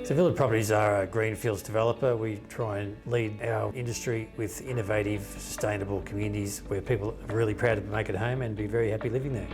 So Villawood Properties are a greenfields developer. We try and lead our industry with innovative, sustainable communities where people are really proud to make it home and be very happy living there.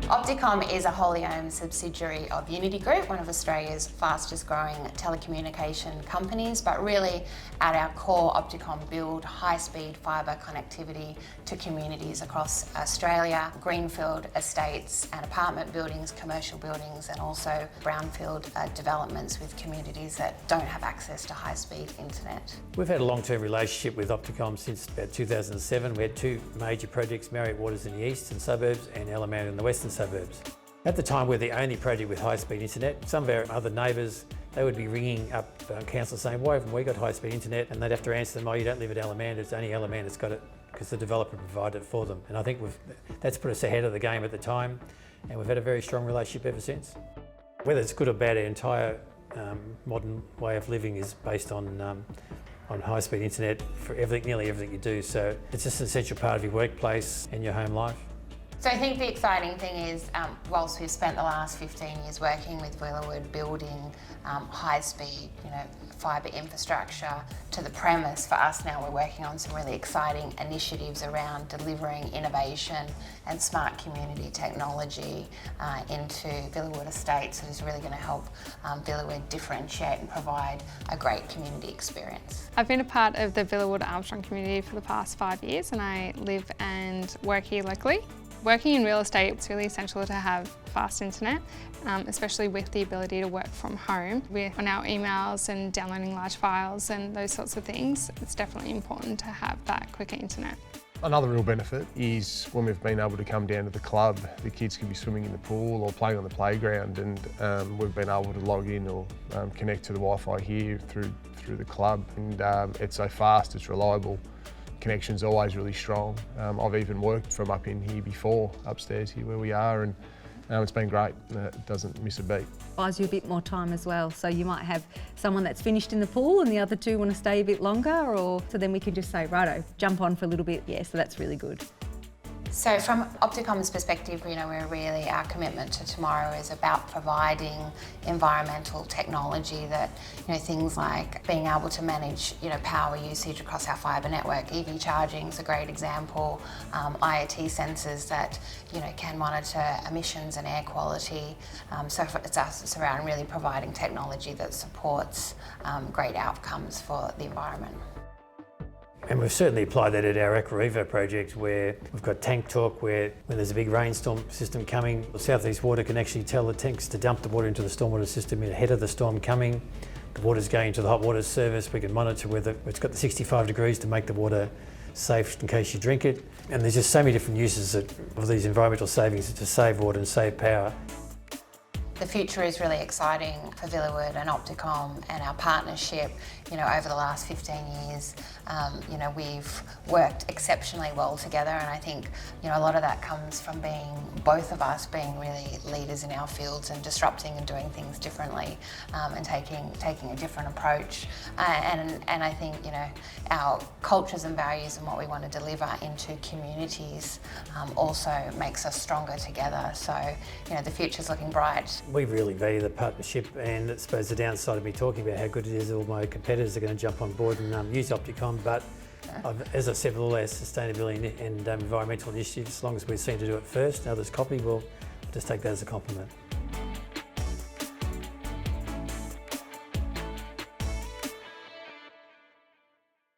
Opticomm is a wholly owned subsidiary of Unity Group, one of Australia's fastest growing telecommunication companies, but really at our core, Opticomm build high-speed fibre connectivity to communities across Australia, greenfield estates and apartment buildings, commercial buildings, and also brownfield developments with communities that don't have access to high-speed internet. We've had a long-term relationship with Opticomm since about 2007. We had two major projects, Marriott Waters in the eastern suburbs and Alameda in the western suburbs. At the time, we're the only project with high-speed internet. Some of our other neighbours, they would be ringing up council saying, why haven't we got high-speed internet? And they'd have to answer them, oh, you don't live at Alameda, it's only Alameda that's got it, because the developer provided it for them. And I think that's put us ahead of the game at the time, and we've had a very strong relationship ever since. Whether it's good or bad, our entire modern way of living is based on high-speed internet for nearly everything you do. So it's just an essential part of your workplace and your home life. So I think the exciting thing is, whilst we've spent the last 15 years working with Villawood building high-speed, fibre infrastructure to the premise, for us now we're working on some really exciting initiatives around delivering innovation and smart community technology into Villawood estates. So it's really going to help Villawood differentiate and provide a great community experience. I've been a part of the Villawood and Opticomm community for the past 5 years, and I live and work here locally. Working in real estate, it's really essential to have fast internet, especially with the ability to work from home. We're on our emails and downloading large files and those sorts of things. It's definitely important to have that quicker internet. Another real benefit is when we've been able to come down to the club, the kids can be swimming in the pool or playing on the playground, and we've been able to log in or connect to the Wi-Fi here through the club. And it's so fast, it's reliable. Connection's always really strong. I've even worked from up in here before, upstairs here where we are, and it's been great. It doesn't miss a beat. Buys you a bit more time as well, so you might have someone that's finished in the pool and the other two want to stay a bit longer, or so then we can just say, righto, jump on for a little bit. Yeah, so that's really good. So from Opticomm's perspective, our commitment to tomorrow is about providing environmental technology that, things like being able to manage, power usage across our fibre network. EV charging is a great example. IoT sensors that, can monitor emissions and air quality. So it's around really providing technology that supports great outcomes for the environment. And we've certainly applied that at our Aquariva project, where we've got tank talk, where when there's a big rainstorm system coming, South East Water can actually tell the tanks to dump the water into the stormwater system ahead of the storm coming. The water's going to the hot water service. We can monitor whether it's got the 65 degrees to make the water safe in case you drink it. And there's just so many different uses of these environmental savings to save water and save power. The future is really exciting for Villawood and Opticomm and our partnership. Over the last 15 years, we've worked exceptionally well together, and I think, a lot of that comes from both of us being really leaders in our fields and disrupting and doing things differently, and taking a different approach. And I think, our cultures and values and what we want to deliver into communities also makes us stronger together. So, the future's looking bright. We really value the partnership, and I suppose the downside of me talking about how good it is, all my competitors are going to jump on board and use Opticomm, but as I said, with all our sustainability and environmental initiatives, as long as we seem to do it first, others copy, we'll just take that as a compliment.